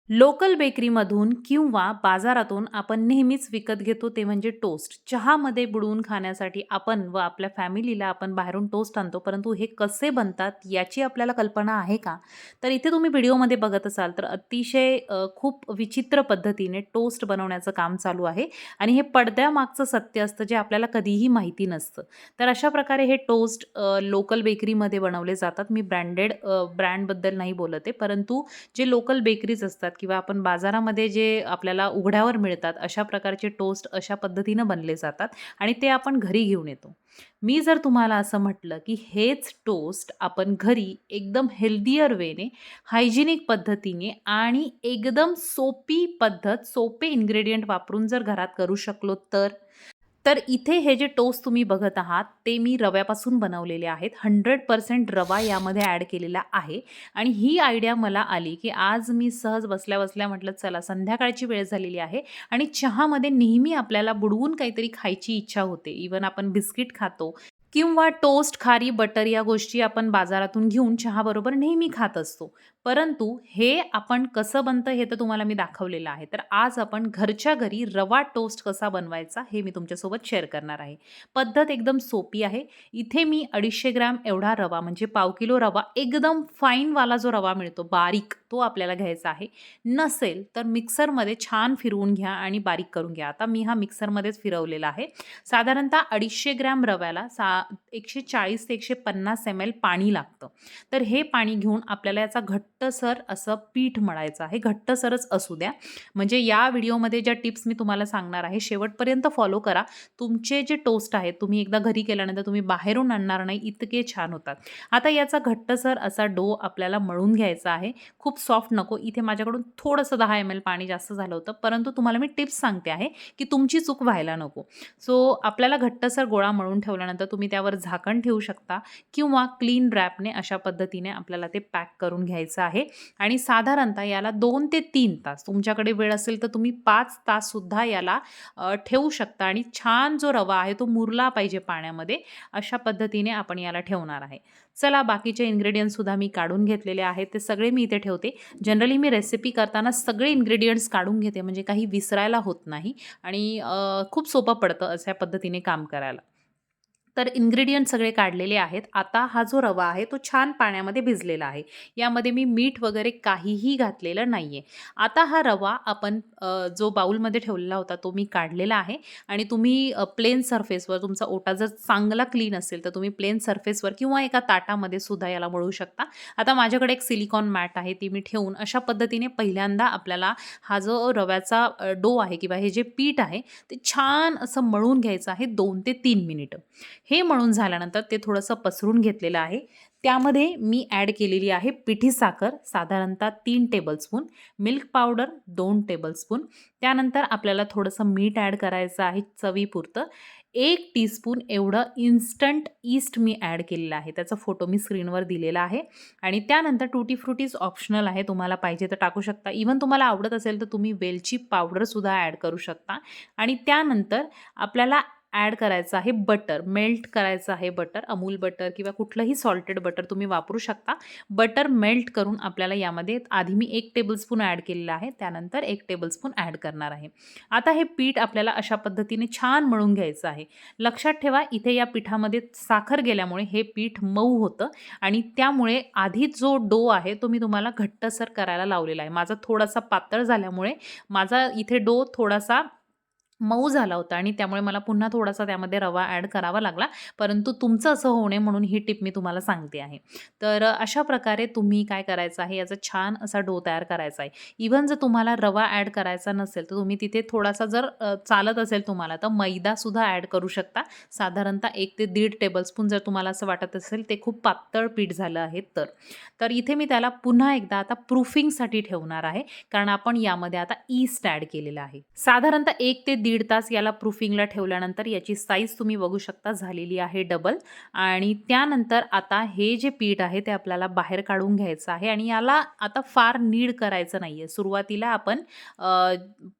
Local बेकरीमधून किंवा बाजारातून आपण नेहमीच विकत घेतो ते म्हणजे टोस्ट. चहामध्ये बुडवून खाण्यासाठी आपण व आपल्या फॅमिलीला आपण बाहेरून टोस्ट आणतो, परंतु हे कसे बनतात याची आपल्याला कल्पना आहे का? तर इथे तुम्ही व्हिडिओमध्ये बघत असाल तर अतिशय खूप विचित्र पद्धतीने टोस्ट बनवण्याचं काम चालू आहे आणि हे पडद्यामागचं सत्य असतं जे आपल्याला कधीही माहिती नसतं. तर अशा प्रकारे हे टोस्ट लोकल बेकरीमध्ये बनवले जातात. मी ब्रँडबद्दल नाही बोलत आहे, परंतु जे लोकल बेकरीज असतात किंवा आपण बाजारामध्ये जे आपल्याला उघड्यावर मिळतात अशा प्रकारचे टोस्ट अशा पद्धतीनं बनले जातात आणि ते आपण घरी घेऊन येतो. मी जर तुम्हाला असं म्हटलं की हेच टोस्ट आपण घरी एकदम हेल्दियर वेने, हायजिनिक पद्धतीने आणि एकदम सोपी पद्धत, सोपे इन्ग्रेडियंट वापरून जर घरात करू शकलो तर इथे हे जे टोस्ट तुम्ही बघत आहात, ते मी रव्यापासून बनवलेले आहेत. 100% रवा यामध्ये ॲड केलेला आहे आणि ही आयडिया मला आली, की आज मी सहज बसल्या-बसल्या म्हटलं चला संध्याकाळची वेळ झालेली आहे आणि चहामध्ये नेहमी आपल्याला बुडवून काहीतरी खायची इच्छा होते. इव्हन आपण बिस्किट खातो किंवा टोस्ट, खारी, बटर या गोष्टी आपण बाजारातून घेऊन चहाबरोबर नेहमी खात असतो. परंतु हे आपण कसं बनतं हे तर तुम्हाला मी दाखवलेलं आहे. तर आज आपण घरच्या घरी रवा टोस्ट कसा बनवायचा हे मी तुमच्यासोबत शेअर करणार आहे. पद्धत एकदम सोपी आहे. इथे मी 250 ग्रॅम एवढा रवा म्हणजे पाव किलो रवा एकदम फाईनवाला जो रवा मिळतो बारीक तो आपल्याला घ्यायचा आहे. नसेल तर मिक्सरमध्ये छान फिरवून घ्या आणि बारीक करून घ्या. आता मी हा मिक्सरमध्येच फिरवलेला आहे. साधारणतः 250 ग्रॅम रव्याला 140 ते 150 ml पाणी लागतं. तर हे पाणी घेऊन आपल्याला याचा घट्टसर असं पीठ मळायचं आहे. घट्टसरच असू द्या. म्हणजे या व्हिडिओमध्ये ज्या टिप्स मी तुम्हाला सांगणार आहे शेवटपर्यंत फॉलो करा. तुमचे जे टोस्ट आहेत तुम्ही एकदा घरी केल्यानंतर तुम्ही बाहेरून आणणार नाही इतके छान होतात. आता याचा घट्टसर असा डो आपल्याला मळून घ्यायचा आहे. खूप सॉफ्ट नको. इथे माझ्याकडून थोडंसं 10 ml पाणी जास्त झालं होतं. परंतु तुम्हाला मी टिप्स सांगते आहे की तुमची चूक व्हायला नको. सो आपल्याला घट्टसर गोळा मळून ठेवल्यानंतर तुम्ही त्यावर झाकण ठेवू शकता किंवा क्लीन रॅपने अशा पद्धतीने आपल्याला ते पॅक करून घ्यायचं आहे आणि साधारणतः याला 2 ते 3 तास तुमच्याकडे वेळ असेल तर तुम्ही 5 तास सुद्धा याला ठेवू शकता आणि छान जो रवा आहे तो मुरला पाहिजे पाण्यामध्ये अशा पद्धतीने आपण याला ठेवणार आहे. चला बाकीचे इन्ग्रेडियंट्स सुद्धा मी काढून घेतलेले आहेत ते सगळे मी इथे ठेवते. जनरली मी रेसिपी करताना सगळे इन्ग्रेडियंट्स काढून घेते म्हणजे काही विसरायला होत नाही आणि खूप सोपं पडतं अशा पद्धतीने काम करायला. तर इन्ग्रेडियंट सगळे काढलेले आहेत. आता हा जो रवा आहे तो छान पाण्यामध्ये भिजलेला आहे. यामध्ये मी मीठ वगैरे काहीही घातलेलं नाहीये. आता हा रवा आपण जो बाउलमध्ये ठेवलेला होता तो मी काढलेला आहे आणि तुम्ही प्लेन सरफेसवर तुमचा ओटा जर चांगला क्लीन असेल तर तुम्ही प्लेन सरफेसवर किंवा एका ताटामध्ये सुद्धा याला मळू शकता. आता माझ्याकडे एक सिलिकॉन मॅट आहे ती मी ठेवून अशा पद्धतीने पहिल्यांदा आपल्याला हा जो रव्याचा डो आहे किंवा हे जे पीठ आहे ते छान असं मळून घ्यायचं आहे 2 ते 3 मिनिटं. हे मळून झाल्यानंतर ते थोडंसं पसरून घेतलेलं आहे. त्यामध्ये मी ॲड केलेली आहे पिठी साखर साधारणतः 3 टेबलस्पून, मिल्क पावडर 2 टेबलस्पून. त्यानंतर आपल्याला थोडंसं मीठ ॲड करायचं आहे चवीपुरतं. 1 टीस्पून एवढं इन्स्टंट ईस्ट मी ॲड केलेलं आहे. त्याचा फोटो मी स्क्रीनवर दिलेला आहे आणि त्यानंतर टुटी फ्रुटीज ऑप्शनल आहे. तुम्हाला पाहिजे तर टाकू शकता. इव्हन तुम्हाला आवडत असेल तर तुम्ही वेलची पावडरसुद्धा ॲड करू शकता आणि त्यानंतर आपल्याला ॲड करायचं आहे बटर, मेल्ट करायचं आहे बटर, अमूल बटर किंवा कुठलंही सॉल्टेड बटर तुम्ही वापरू शकता. बटर मेल्ट करून आपल्याला यामध्ये आधी मी 1 टेबलस्पून ॲड केलेलं आहे, त्यानंतर 1 टेबलस्पून ॲड करणार आहे. आता हे पीठ आपल्याला अशा पद्धतीने छान मळून घ्यायचं आहे. लक्षात ठेवा इथे या पिठामध्ये साखर गेल्यामुळे हे पीठ मऊ होतं आणि त्यामुळे आधी जो डो आहे तो मी तुम्हाला घट्टसर करायला लावलेला आहे. माझा थोडासा पातळ झाल्यामुळे माझा इथे डो थोडासा मऊ झाला होता आणि त्यामुळे मला पुन्हा थोडासा त्यामध्ये रवा ॲड करावा लागला. परंतु तुमचं असं होऊ नये म्हणून ही टिप मी तुम्हाला सांगते आहे. तर अशा प्रकारे तुम्ही काय करायचं आहे याचा छान असा डो तयार करायचा आहे. इव्हन जर तुम्हाला रवा ॲड करायचा नसेल तर तुम्ही तिथे थोडासा जर चालत असेल तुम्हाला तर मैदासुद्धा ॲड करू शकता. साधारणतः 1 ते 1.5 टेबलस्पून जर तुम्हाला असं वाटत असेल ते खूप पातळ पीठ झालं आहे तर. तर इथे मी त्याला पुन्हा एकदा आता प्रूफिंगसाठी ठेवणार आहे कारण आपण यामध्ये आता ईस्ट ॲड केलेलं आहे. साधारणतः 1 ते 1.5 तास याला प्रूफिंगला ठेवल्यानंतर याची साईज तुम्ही बघू शकता झालेली आहे डबल. आणि त्यानंतर आता हे जे पीठ आहे ते आपल्याला बाहेर काढून घ्यायचं आहे आणि याला आता फार नीड करायचं नाही आहे. सुरुवातीला आपण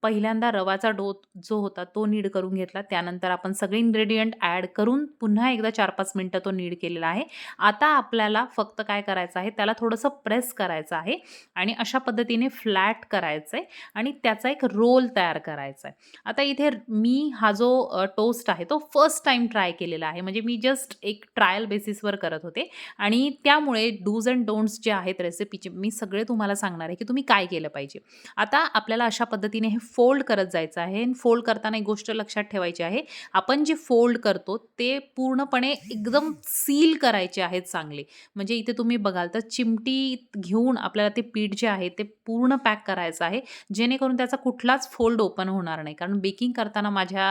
पहिल्यांदा रवाचा डो जो होता तो नीड करून घेतला. त्यानंतर आपण सगळे इन्ग्रेडियंट ॲड करून पुन्हा एकदा 4-5 मिनिटं तो नीड केलेला आहे. आता आपल्याला फक्त काय करायचं आहे, त्याला थोडंसं प्रेस करायचं आहे आणि अशा पद्धतीने फ्लॅट करायचं आहे आणि त्याचा एक रोल तयार करायचा आहे. आता इथे मी हा जो टोस्ट आहे तो फर्स्ट टाईम ट्राय केलेला आहे. म्हणजे मी जस्ट एक ट्रायल बेसिसवर करत होते आणि त्यामुळे डूज अँड डोंट्स जे आहेत रेसिपीचे मी सगळे तुम्हाला सांगणार आहे की तुम्ही काय केलं पाहिजे. आता आपल्याला अशा पद्धतीने हे फोल्ड करत जायचं आहे. फोल्ड करताना एक गोष्ट लक्षात ठेवायची आहे. आपण जे फोल्ड करतो ते पूर्णपणे एकदम सील करायचे आहेत चांगले. म्हणजे इथे तुम्ही बघाल तर चिमटी घेऊन आपल्याला ते पीठ जे आहे ते पूर्ण पॅक करायचं आहे. जेणेकरून त्याचा कुठलाच फोल्ड ओपन होणार नाही. कारण बेकिंग करताना माझ्या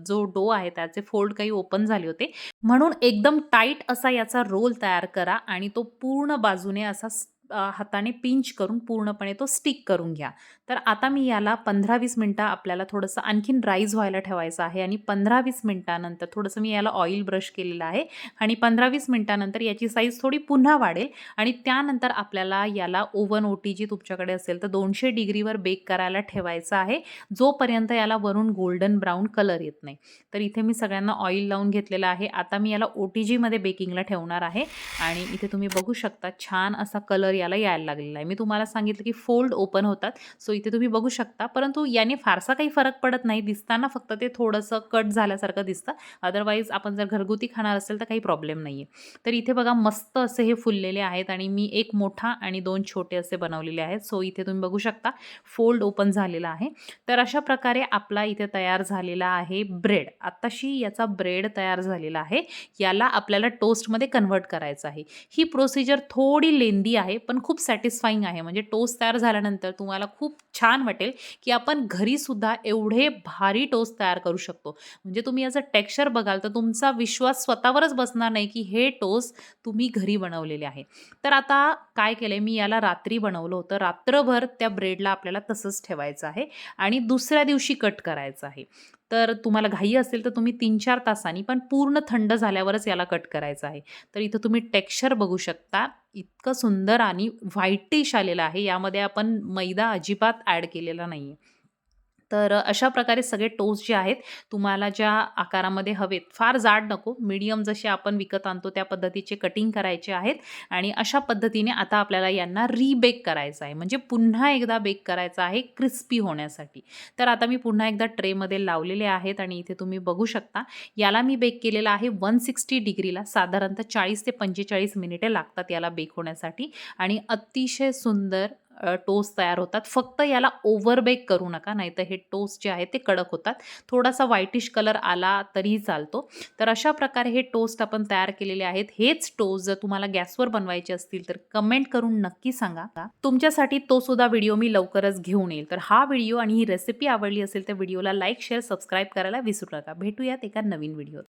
जो डो आहे त्याचे फोल्ड काही ओपन झाले होते. म्हणून एकदम टाईट असा याचा रोल तयार करा आणि तो पूर्ण बाजूने असा हाताने पिंच करून पूर्णपणे तो स्टिक करून घ्या. तर आता मी याला 15-20 मिनिटं आपल्याला थोडंसं आणखीन राईज व्हायला ठेवायचं आहे आणि 15-20 मिनिटानंतर थोडंसं मी याला ऑइल ब्रश केलेलं आहे आणि 15-20 मिनिटानंतर याची साईज थोडी पुन्हा वाढेल आणि त्यानंतर आपल्याला याला ओव्हन ओटी जी तुमच्याकडे असेल तर 200 डिग्रीवर बेक करायला ठेवायचं आहे, जोपर्यंत याला वरून गोल्डन ब्राऊन कलर येत नाही. तर इथे मी सगळ्यांना ऑइल लावून घेतलेलं आहे. आता मी याला OTGमध्ये बेकिंगला ठेवणार आहे आणि इथे तुम्ही बघू शकता छान असा कलर याला यायला लागलेला आहे. मी तुम्हाला सांगितलं की फोल्ड ओपन होतात, सो इथे तुम्ही बघू शकता. परंतु याने फारसा काही फरक पडत नाही. दिसताना फक्त ते थोडंसं कट झाल्यासारखं दिसतं. अदरवाईज आपण जर घरगुती खाणार असेल तर काही प्रॉब्लेम नाही आहे. तर इथे बघा मस्त असे हे फुललेले आहेत आणि मी एक मोठा आणि 2 छोटे असे बनवलेले आहेत. सो इथे तुम्ही बघू शकता फोल्ड ओपन झालेला आहे. तर अशा प्रकारे आपला इथे तयार झालेला आहे ब्रेड. आत्ताशी याचा ब्रेड तयार झालेला आहे. याला आपल्याला टोस्टमध्ये कन्व्हर्ट करायचं आहे. ही प्रोसिजर थोडी लेंदी आहे पण खूप सॅटिस्फाईंग आहे. म्हणजे टोस्ट तयार झाल्यानंतर तुम्हाला खूप छान वाटेल की आपण घरीसुद्धा एवढे भारी टोस्ट तयार करू शकतो. म्हणजे तुम्ही याचं टेक्स्चर बघाल तर तुमचा विश्वास स्वतःवरच बसणार नाही की हे टोस्ट तुम्ही घरी बनवलेले आहे. तर आता काय केलंय मी याला रात्री बनवलं होतं. रात्रभर त्या ब्रेडला आपल्याला तसंच ठेवायचं आहे आणि दुसऱ्या दिवशी कट करायचं आहे. तर तुम्हाला घाई असेल तर तुम्ही 3-4 तासांनी पण पूर्ण थंड झाल्यावरच याला कट करायचं आहे. तर इथं तुम्ही टेक्स्चर बघू शकता. इतकं सुंदर आणि व्हाईटिश आलेलं आहे. यामध्ये आपण मैदा अजिबात ॲड केलेला नाही आहे. तर अशा प्रकारे सगळे टोस्ट जे आहेत तुम्हाला ज्या आकारामध्ये हवेत, फार जाड नको, मीडियम जसे आपण विकत आणतो त्या पद्धतीचे कटिंग करायचे आहेत आणि अशा पद्धतीने आता आपल्याला यांना रिबेक करायचं आहे. म्हणजे पुन्हा एकदा बेक करायचं आहे क्रिस्पी होण्यासाठी. तर आता मी पुन्हा एकदा ट्रेमध्ये लावलेले आहेत आणि इथे तुम्ही बघू शकता. याला मी बेक केलेला आहे 160 डिग्रीला. साधारणतः 40 ते 45 मिनिटे लागतात याला बेक होण्यासाठी आणि अतिशय सुंदर टोस्ट तयार होतात. फक्त याला ओव्हर बेक करू नका, नाहीतर हे टोस्ट जे आहे ते कडक होतात. थोडासा व्हाईटिश कलर आला तरीही चालतो. तर अशा प्रकारे हे टोस्ट आपण तयार केलेले आहेत. हेच टोस्ट जर तुम्हाला गॅसवर बनवायचे असतील तर कमेंट करून नक्की सांगा. तुमच्यासाठी तो सुद्धा व्हिडिओ मी लवकरच घेऊन येईल. तर हा व्हिडिओ आणि ही रेसिपी आवडली असेल तर व्हिडिओला लाईक, शेअर, सबस्क्राईब करायला विसरू नका. भेटूयात एका नवीन व्हिडिओत.